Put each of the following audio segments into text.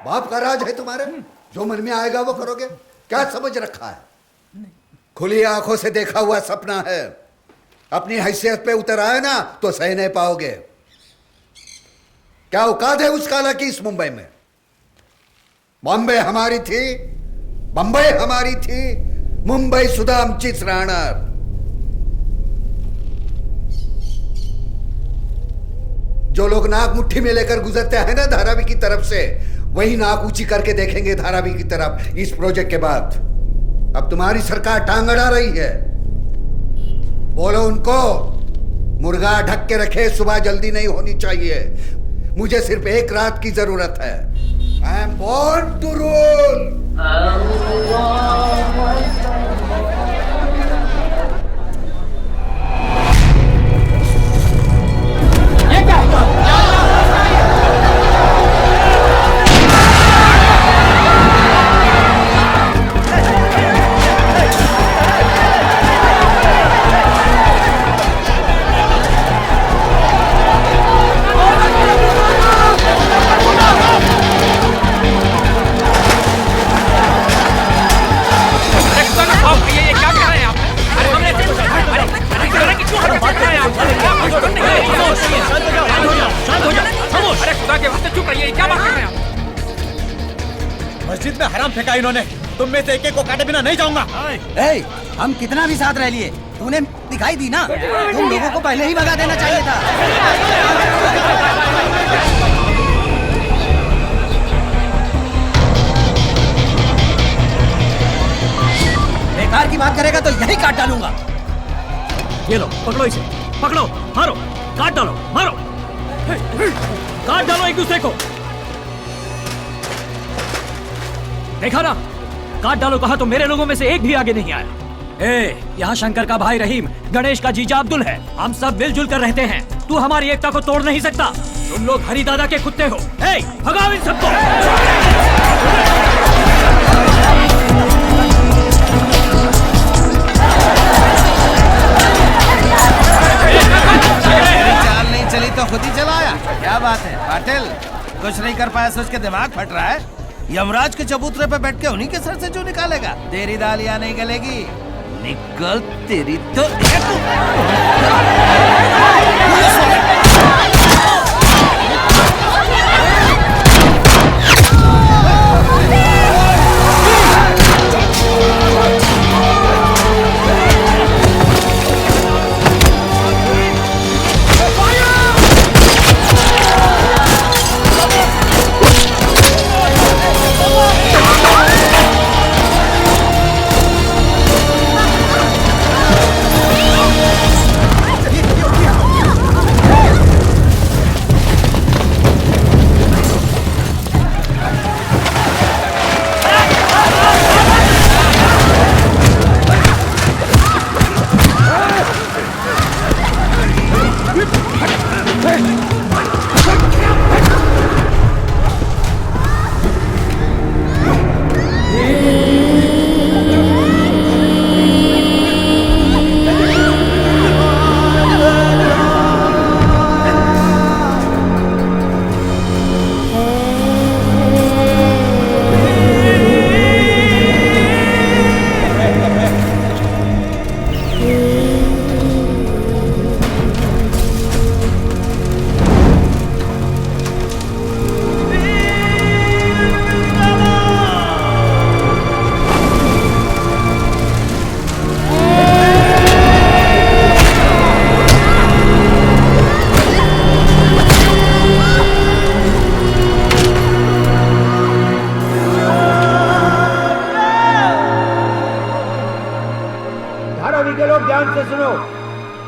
बाप का राज है तुम्हारे, जो मन में आएगा वो करोगे। क्या समझ रखा है? खुली आंखों से देखा हुआ सपना है। अपनी हैसियत पे उतर आए ना तो सह नहीं पाओगे। क्या औकात है उस काला की इस मुंबई में? बॉम्बे हमारी थी, बंबई हमारी थी, मुंबई सुद्धा आमचीच राहणार। जो लोग नाक मुट्ठी में लेकर गुजरते हैं ना धारावी की तरफ से, वही नाक ऊंची करके देखेंगे धारावी की तरफ इस प्रोजेक्ट के बाद। अब तुम्हारी सरकार टांग अड़ा रही है। बोलो उनको मुर्गा ढक के रखे, सुबह जल्दी नहीं होनी चाहिए। मुझे सिर्फ एक रात की जरूरत है। I am born to rule. मस्जिद में हराम फेंका इन्होंने। तुम में से एक को काटे बिना नहीं जाऊंगा। हम कितना भी साथ रह लिए, तूने दिखाई दी ना। तुम लोगों को पहले ही भगा देना चाहिए था। बेकार की बात करेगा तो यही काट डालूंगा। ये लो, पकड़ो इसे, पकड़ो, मारो, काट डालो, मारो, काट डालो एक दूसरे को। देखा ना, काट डालो कहा तो मेरे लोगों में से एक भी आगे नहीं आया। यहाँ शंकर का भाई रहीम, गणेश का जीजा अब्दुल है। हम सब मिलजुल कर रहते हैं। तू हमारी एकता को तोड़ नहीं सकता। तुम लोग हरी दादा के कुत्ते हो। भगाओ इन सबको। चाल नहीं चली तो खुद ही चलाया। क्या बात है पाटिल, कुछ नहीं कर पाया सोच के दिमाग फट रहा है। यमराज के चबूतरे पे बैठ के उन्हीं के सर से जो निकालेगा। तेरी दाल यहाँ नहीं गलेगी। निकल तेरी तो।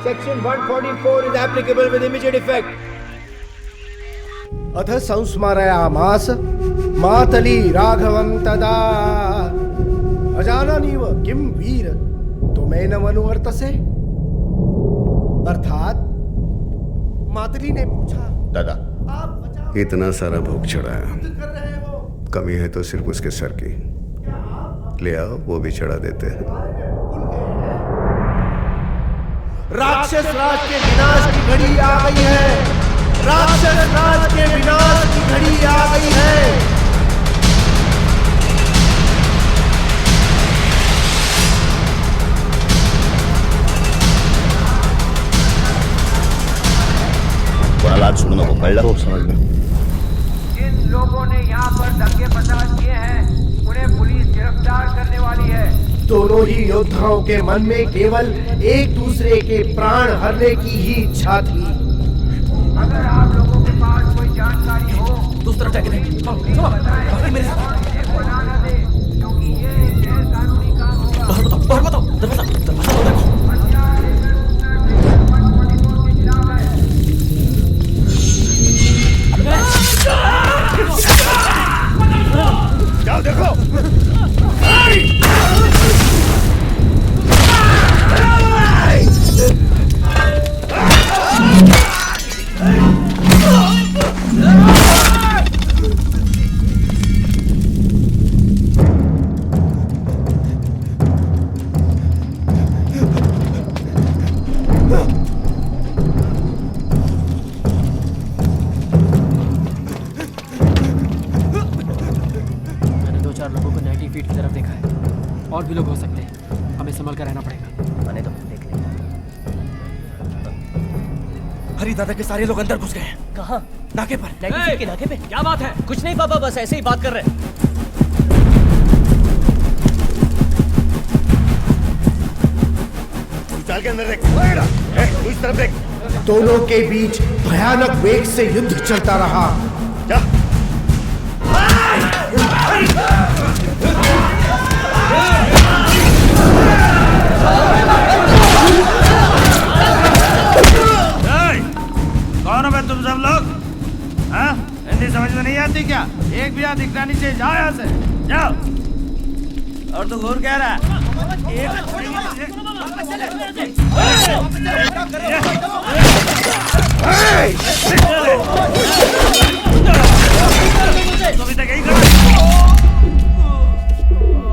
Section 144 is applicable with immediate effect. अथ संस्मरयामास मातली राघवं तदा अजाननीव किम वीर तुमेन मनुवर्तसे। अर्थात मातली ने पूछा, दादा आप इतना सारा भोग चढ़ाया, कर रहे हो? कमी है तो सिर्फ उसके सर की। ले आओ, वो भी चढ़ा देते हैं। राक्षस राज के विनाश की घड़ी आ गई है। राक्षस राज के विनाश की घड़ी आ गई है। कळलं समजलं. जिन लोगों ने यहाँ पर दंगे फसाद किए हैं उन्हें पुलिस गिरफ्तार करने वाली है। दोनों ही योद्धाओं के मन में केवल एक दूसरे के प्राण हरने की ही इच्छा थी। अगर आप लोगों के पास कोई जानकारी हो दूसरी तरफ जाके देखें। चलो, चलो, बाकी मेरे साथ। बना न दे क्योंकि ये गैर कानूनी काम होगा। बाहर बताओ, दरवाजा तो देखो। जाओ देखो. मैंने 2-4 लोगों को 90 फीट की तरफ देखा है। और भी लोग हो सकते हैं, हमें संभल कर रहना पड़ेगा। मैंने तो देख लिया. हरी दादा के सारे लोग अंदर घुस गए हैं. कहाँ? नाके पर. 90 फीट के नाके पे. क्या बात है? कुछ नहीं पापा, बस ऐसे ही बात कर रहे हैं. चल के अंदर देख. तू इस तरफ देख. दोनों के बीच भयानक वेग से युद्ध चलता रहा। जा. कौन हो बे तुम सब लोग? हाँ? हिंदी समझ में नहीं आती क्या? एक भी यहाँ दिखना नहीं चाहिए. जाओ यहाँ से. जाओ. और तू घूर कह रहा है?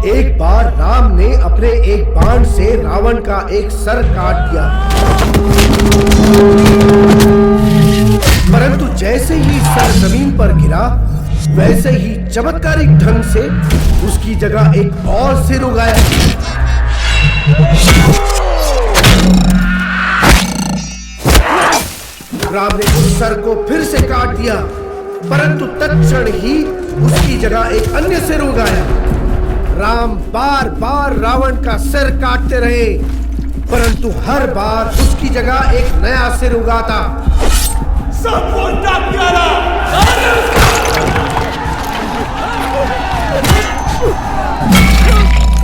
एक बार राम ने अपने एक बाण से रावण का एक सर काट दिया, परंतु जैसे ही सर जमीन पर गिरा वैसे ही चमत्कारिक ढंग से उसकी जगह एक और सिर उगाया। राम ने उस सर को फिर से काट दिया, परंतु तत्क्षण ही उसकी जगह एक अन्य सिर उगाया। राम बार बार रावण का सिर काटते रहे, परंतु हर बार उसकी जगह एक नया सिर उगाता।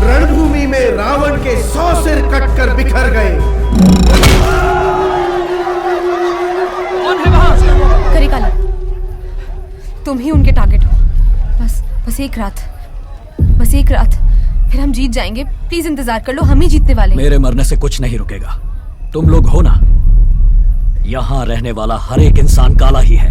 रणभूमि में रावण के 100 सिर कटकर बिखर गए। करिकाला, तुम ही उनके टारगेट हो। बस एक रात फिर हम जीत जाएंगे। प्लीज इंतजार कर लो, हम ही जीतने वाले हैं। मेरे मरने से कुछ नहीं रुकेगा। तुम लोग हो ना, यहाँ रहने वाला हर एक इंसान काला ही है।